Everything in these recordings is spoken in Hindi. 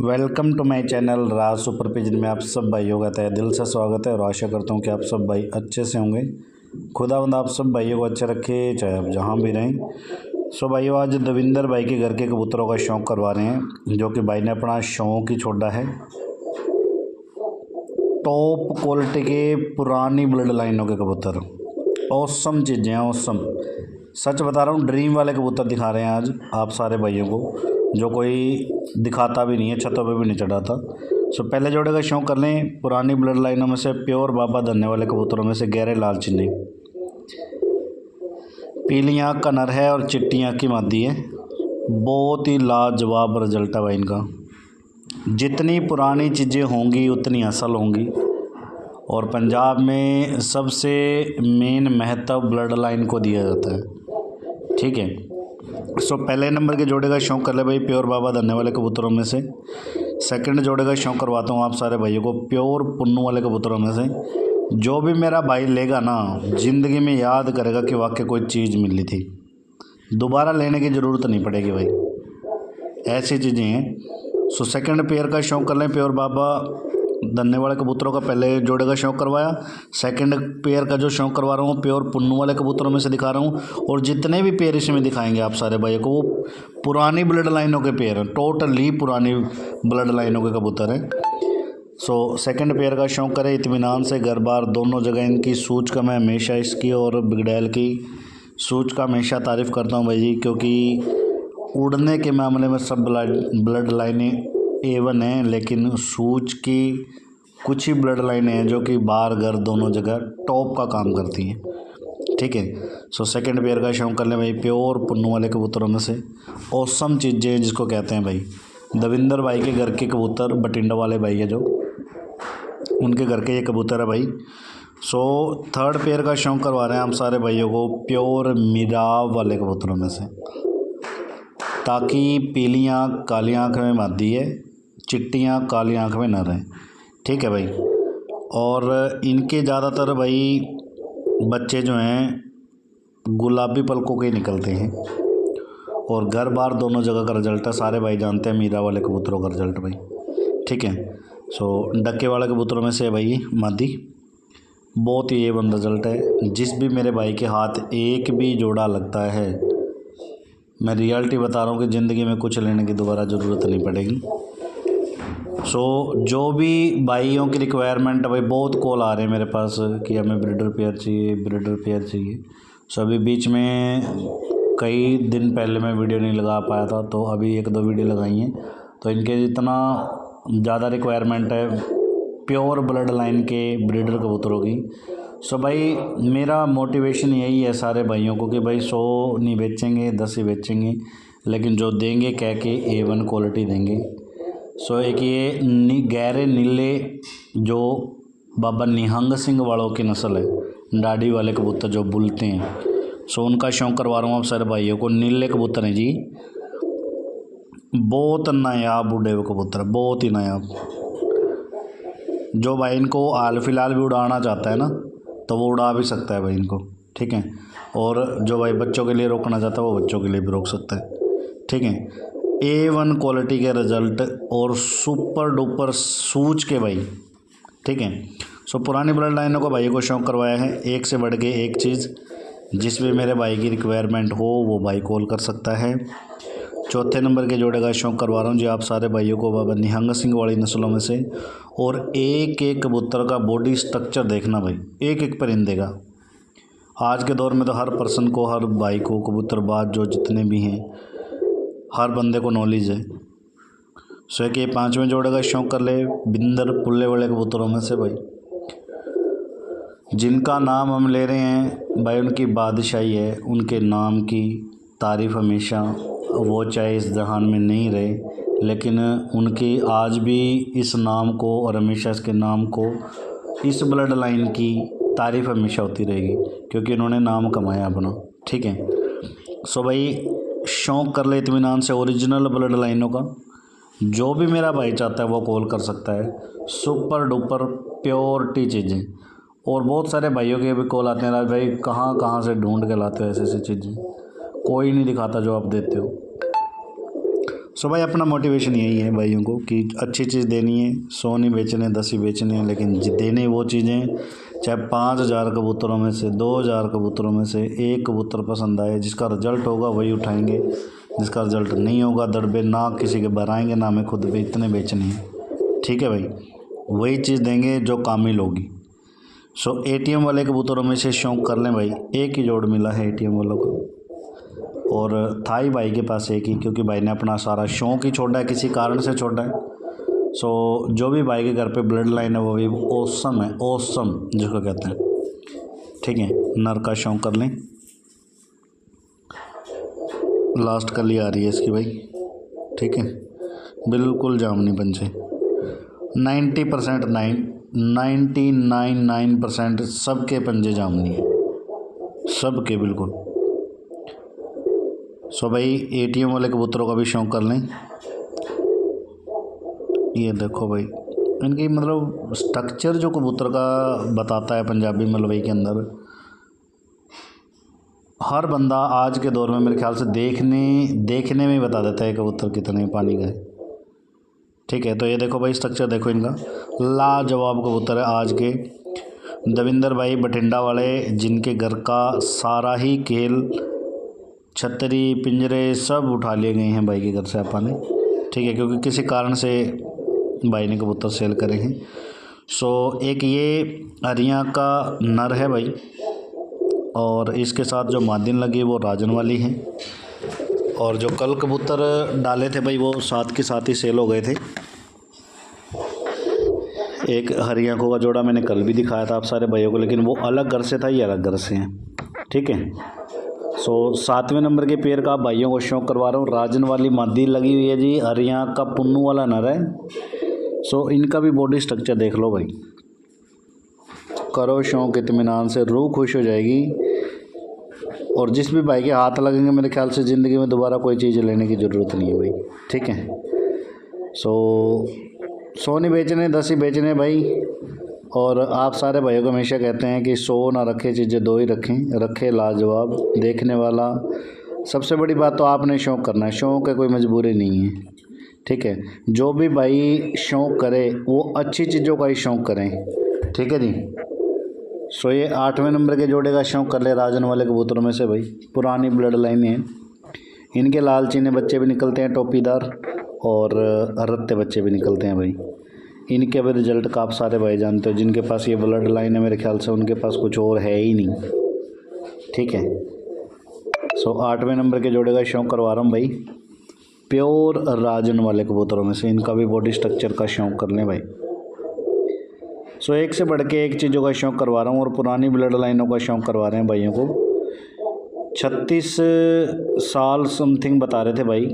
Welcome to my channel Raj super pigeon में आप सब भाइयों का तहे दिल से स्वागत है और आशा करता हूँ कि आप सब भाई अच्छे से होंगे। खुदावंद आप सब भाइयों को अच्छे रखे, चाहे आप जहाँ भी रहें। सो भाइयों, आज दविंदर भाई के घर के कबूतरों का शौक़ करवा रहे हैं, जो कि भाई ने अपना शौक़ ही छोड़ा है। टॉप क्वालिटी के पुरानी ब्लड लाइनों के कबूतर, औसम चीज़ें हैं, औसम। सच बता रहा हूँ, ड्रीम वाले कबूतर दिखा रहे हैं आज आप सारे भाइयों को, जो कोई दिखाता भी नहीं है, छतों पे भी नहीं चढ़ाता। सो पहले जोड़े का शौक़ कर लें। पुरानी ब्लड लाइनों में से प्योर बाबा धन्ने वाले कबूतरों में से गहरे लाल चिन्नी, पीली आँख का नर है और चिट्टी आँख की मादी है। बहुत ही लाजवाब रिजल्ट है भाई इनका। जितनी पुरानी चीज़ें होंगी उतनी असल होंगी। और पंजाब में सबसे मेन महत्व ब्लड लाइन को दिया जाता है, ठीक है। सो पहले नंबर के जोड़े का शौक़ कर ले भाई प्योर बाबा धन्ने वाले कबूतरों में से। सेकंड जोड़े का शौक़ करवाता हूँ आप सारे भाइयों को प्योर पुन्नू वाले कबूतरों में से। जो भी मेरा भाई लेगा ना, ज़िंदगी में याद करेगा कि वाकई कोई चीज़ मिली थी, दोबारा लेने की ज़रूरत नहीं पड़ेगी भाई, ऐसी चीज़ें हैं। सो सेकंड पेयर का शौक़ कर लें प्योर बाबा धन्ने वाले कबूतरों का। पहले जोड़े का शौक़ करवाया, सेकंड पेयर का जो शौक़ करवा रहा हूँ प्योर पुन्नू वाले कबूतरों में से दिखा रहा हूँ। और जितने भी पेयर इसमें दिखाएंगे आप सारे भाइयों को, वो पुरानी ब्लड लाइनों के पेयर हैं, टोटली पुरानी ब्लड लाइनों के कबूतर हैं। सो सेकंड पेयर का शौक़ करें इत्मीनान से, घर बार दोनों जगह इनकी सूच का मैं हमेशा इसकी और बिगड़ैल की सूच का हमेशा तारीफ़ करता हूँ भाई जी, क्योंकि उड़ने के मामले में सब ब्लड लाइनें A1 हैं, लेकिन सूच की कुछ ही ब्लड लाइनें हैं जो कि बाहर घर दोनों जगह टॉप का काम करती हैं, ठीक है। सो सेकंड पेयर का शौक़ कर लें भाई प्योर पुन्नू वाले कबूतरों में से। औसम चीज़ें जिसको कहते हैं भाई, दविंदर भाई के घर के कबूतर, बटिंडा वाले भाई है जो, उनके घर के ये कबूतर है भाई। सो थर्ड पेयर का शौक़ करवा रहे हैं हम सारे भाइयों को प्योर मिराव वाले कबूतरों में से, ताकि पीली आँख काली आँख में मादी है, चिट्टी आँख काली आँख में नर है, ठीक है भाई। और इनके ज़्यादातर भाई बच्चे जो हैं गुलाबी पलकों के निकलते हैं, और घर बार दोनों जगह का रिजल्ट है, सारे भाई जानते हैं मीरा वाले कबूतरों का रिजल्ट भाई, ठीक है। सो डक्के वाले कबूतरों में से भाई मादी, बहुत ही A1 रिजल्ट है। जिस भी मेरे भाई के हाथ एक भी जोड़ा लगता है, मैं रियलिटी बता रहा हूँ कि ज़िंदगी में कुछ लेने की दोबारा ज़रूरत नहीं पड़ेगी। सो जो भी भाइयों की रिक्वायरमेंट है भाई, बहुत कॉल आ रहे हैं मेरे पास कि हमें ब्रीडर पेयर चाहिए, ब्रीडर पेयर चाहिए। सो अभी बीच में कई दिन पहले मैं वीडियो नहीं लगा पाया था, तो अभी एक दो वीडियो लगाई हैं, तो इनके इतना ज़्यादा रिक्वायरमेंट है प्योर ब्लड लाइन के ब्रीडर कबूतरों की। सो भाई मेरा मोटिवेशन यही है सारे भाइयों को कि भाई 100 नहीं बेचेंगे, 10 ही बेचेंगे, लेकिन जो देंगे कह के A1 क्वालिटी देंगे। सो एक ये गहरे नीले जो बाबा निहंग सिंह वालों की नस्ल है, डाडी वाले कबूतर जो बुलते हैं, सो उनका शौक़ करवा रहा हूँ आप सारे भाइयों को। नीले कबूतर हैं जी, बहुत नायाब उड़े हुए कबूतर, बहुत ही नायाब। जो भाई इनको हाल फिलहाल भी उड़ाना चाहता है ना, तो वो उड़ा भी सकता है भाई इनको, ठीक है। और जो भाई बच्चों के लिए रोकना चाहता है, वो बच्चों के लिए भी रोक सकता है, ठीक है। A1 क्वालिटी के रिज़ल्ट और सुपर डुपर सूच के भाई, ठीक है। सो पुरानी ब्लड लाइनों को भाई को शौक़ करवाया है, एक से बढ़ के एक चीज़। जिस भी मेरे भाई की रिक्वायरमेंट हो वो भाई कॉल कर सकता है। चौथे नंबर के जोड़े का शौक़ करवा रहा हूँ जी आप सारे भाइयों को बाबा निहंग सिंह वाली नस्लों में से। और एक एक कबूतर का बॉडी स्ट्रक्चर देखना भाई, एक एक परिंदे का। आज के दौर में तो हर पर्सन को, हर भाई को, कबूतरबाज जो जितने भी हैं, हर बंदे को नॉलेज है। सो कि 5वें जोड़े का शौक़ कर ले बिंदर पुल्ले वाले कबूतरों में से भाई, जिनका नाम हम ले रहे हैं भाई, उनकी बादशाही है, उनके नाम की तारीफ़ हमेशा, वो चाहे इस जहान में नहीं रहे, लेकिन उनकी आज भी इस नाम को और हमेशा इसके नाम को, इस ब्लड लाइन की तारीफ़ हमेशा होती रहेगी, क्योंकि उन्होंने नाम कमाया अपना, ठीक है। सो भाई शौक़ कर ले इत्मीनान से ओरिजिनल ब्लड लाइनों का। जो भी मेरा भाई चाहता है वो कॉल कर सकता है। सुपर डुपर प्योरिटी चीज़ें, और बहुत सारे भाइयों के भी कॉल आते हैं, राज भाई कहाँ कहाँ से ढूंढ के लाते हो ऐसी ऐसी चीज़ें, कोई नहीं दिखाता जो आप देते हो। सो भाई अपना मोटिवेशन यही है भाइयों को कि अच्छी चीज़ देनी है, 100 नहीं बेचने, 10 ही बेचने हैं, लेकिन देने वो चीज़ें चाहे 5,000 कबूतरों में से 2,000 कबूतरों में से एक कबूतर पसंद आए, जिसका रिजल्ट होगा वही उठाएंगे, जिसका रिजल्ट नहीं होगा दड़बे ना किसी के भराएंगे ना हमें खुद भी इतने बेचने हैं। ठीक है भाई, वही चीज़ देंगे जो कामिल होगी। सो ATM वाले कबूतरों में से शौक़ कर लें भाई, एक ही जोड़ मिला है ATM वालों को, और था ही भाई के पास एक ही, क्योंकि भाई ने अपना सारा शौक़ ही छोड़ा है, किसी कारण से छोड़ा है। सो जो भी भाई के घर पे ब्लड लाइन है वो भी ओसम है, ओसम जिसको कहते हैं। ठीक है, नर का शौक़ कर लें। लास्ट कली आ रही है इसकी भाई। ठीक है, बिल्कुल जामनी पंचे 90% 99% सबके पंजे जामनी है, सबके बिल्कुल। सो भाई ATM वाले कबूतरों का भी शौक़ कर लें। ये देखो भाई, इनकी मतलब स्ट्रक्चर जो कबूतर का बताता है पंजाबी मलवई के अंदर, हर बंदा आज के दौर में मेरे ख्याल से देखने में ही बता देता है कबूतर कितने पानी का है। ठीक है, तो ये देखो भाई स्ट्रक्चर देखो इनका, लाजवाब कबूतर है। आज के दविंदर भाई बठिंडा वाले, जिनके घर का सारा ही खेल, छतरी पिंजरे सब उठा लिए गए हैं भाई के घर से अपने। ठीक है, क्योंकि किसी कारण से भाई ने कबूतर सेल करे हैं। सो एक ये हरियाँ का नर है भाई, और इसके साथ जो मादिन लगी वो राजन वाली है, और जो कल कबूतर डाले थे भाई वो साथ के साथ ही सेल हो गए थे। एक हरी आंखों का जोड़ा मैंने कल भी दिखाया था आप सारे भाइयों को, लेकिन वो अलग घर से था, ये अलग घर से हैं। ठीक है, सो 7वें नंबर के पेयर का भाइयों को शौक करवा रहा हूँ। राजन वाली मादी लगी हुई है जी, हरियाँ का पुन्नू वाला नर है। सो इनका भी बॉडी स्ट्रक्चर देख लो भाई, करो शौक इत्मीनान से, रूह खुश हो जाएगी। और जिस भी भाई के हाथ लगेंगे मेरे ख्याल से ज़िंदगी में दोबारा कोई चीज़ लेने की ज़रूरत नहीं है भाई। ठीक है, सो 100 नहीं बेचने, 10 ही बेचने भाई। और आप सारे भाइयों को हमेशा कहते हैं कि 100 ना रखे चीज़ें 2 ही रखें, रखे लाजवाब देखने वाला। सबसे बड़ी बात तो आपने शौक़ करना है, शौक़ है, कोई मजबूरी नहीं है। ठीक है, जो भी भाई शौक़ करे वो अच्छी चीज़ों का ही शौक़ करें। ठीक है जी। सो ये 8वें नंबर के जोड़े का शौक़ कर ले राजन वाले कबूतरों में से भाई, पुरानी ब्लड लाइन है। इनके लाल चीने बच्चे भी निकलते हैं टोपीदार, और रत्ते बच्चे भी निकलते हैं भाई। इनके भी रिजल्ट का आप सारे भाई जानते हो, जिनके पास ये ब्लड लाइन है मेरे ख्याल से उनके पास कुछ और है ही नहीं। ठीक है, सो 8वें नंबर के जोड़े का शौक़ करवा रहा हूँ भाई, प्योर राजन वाले कबूतरों में से। इनका भी बॉडी स्ट्रक्चर का शौक़ कर लें भाई। सो एक से बढ़ के एक चीज़ों का शौक़ करवा रहा हूँ, और पुरानी ब्लड लाइनों का शौक़ करवा रहे हैं भाइयों को। 36 साल समथिंग बता रहे थे भाई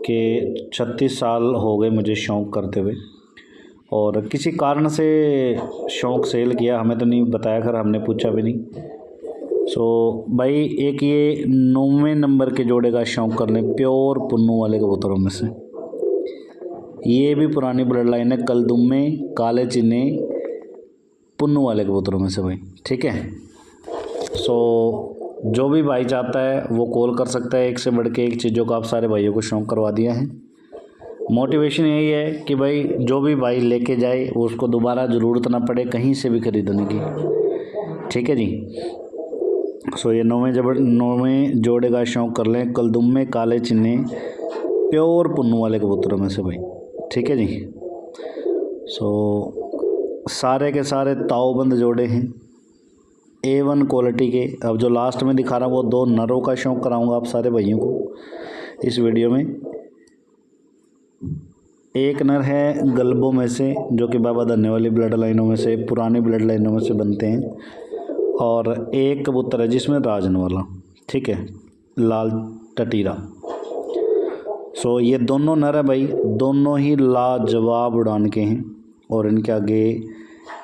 कि 36 साल हो गए मुझे शौक़ करते हुए, और किसी कारण से शौक़ सेल किया, हमें तो नहीं बताया, खैर हमने पूछा भी नहीं। सो भाई एक ये 9वें नंबर के जोड़े का शौक़ कर लें, प्योर पुन्नू वाले कबूतरों में से। ये भी पुरानी ब्लड लाइन है, कलदुम्मे काले चिन्ने पुन्नू वाले कबूतरों में से भाई। ठीक है, सो जो भी भाई चाहता है वो कॉल कर सकता है। एक से बढ़ के एक चीज़ों का आप सारे भाइयों को शौक़ करवा दिया है। मोटिवेशन यही है कि भाई जो भी भाई लेके जाए वो उसको दोबारा ज़रूरत ना पड़े कहीं से भी ख़रीदने की। ठीक है जी। सो ये 9वें जोड़े का शौक़ कर लें, कलदुम्मे काले चिन्ने प्योर पुन्नू वाले कबूतरों में से भाई। ठीक है जी। सो सारे के सारे ताऊबंद जोड़े हैं, A1 क्वालिटी के। अब जो लास्ट में दिखा रहा हूँ वो 2 नरों का शौक़ कराऊंगा आप सारे भाइयों को इस वीडियो में। एक नर है गलबों में से, जो कि बाबा धन्ने वाली ब्लड लाइनों में से, पुरानी ब्लड लाइनों में से बनते हैं, और एक कबूतर है जिसमें राजन वाला। ठीक है, लाल टटीरा। सो ये दोनों नर है भाई, दोनों ही लाजवाब उड़ान के हैं, और इनके आगे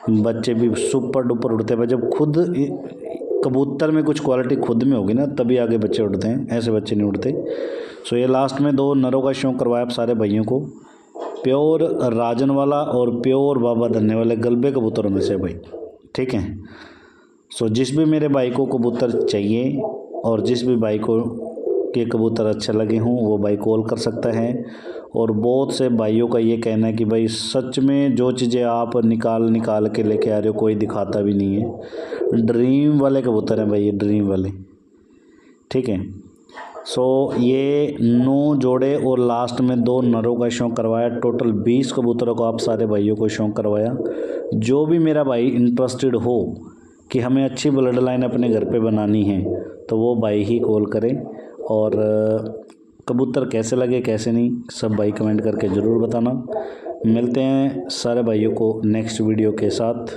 बच्चे भी सुपर डुपर उड़ते हैं। जब खुद कबूतर में कुछ क्वालिटी खुद में होगी ना तभी आगे बच्चे उड़ते हैं, ऐसे बच्चे नहीं उड़ते। सो ये लास्ट में 2 नरों का शौक़ करवाया आप सारे भाइयों को, प्योर राजन वाला और प्योर बाबा धन्ने वाले गलबे कबूतरों में से भाई। ठीक है, सो जिस भी मेरे भाई को कबूतर चाहिए और जिस भी भाई को के कबूतर अच्छे लगे हों वो भाई कॉल कर सकता है, और बहुत से भाइयों का ये कहना है कि भाई सच में जो चीज़ें आप निकाल के लेके आ रहे हो कोई दिखाता भी नहीं है। ड्रीम वाले कबूतर हैं भाई, ये ड्रीम वाले, ठीक है। सो ये 9 जोड़े और लास्ट में 2 नरों का शौक करवाया। टोटल 20 कबूतरों को आप सारे भाइयों को शौक करवाया। जो भी मेरा भाई इंटरेस्टेड हो कि हमें अच्छी ब्लड लाइन अपने घर पे बनानी है तो वो भाई ही कॉल करें। और कबूतर कैसे लगे कैसे नहीं सब भाई कमेंट करके ज़रूर बताना। मिलते हैं सारे भाइयों को नेक्स्ट वीडियो के साथ।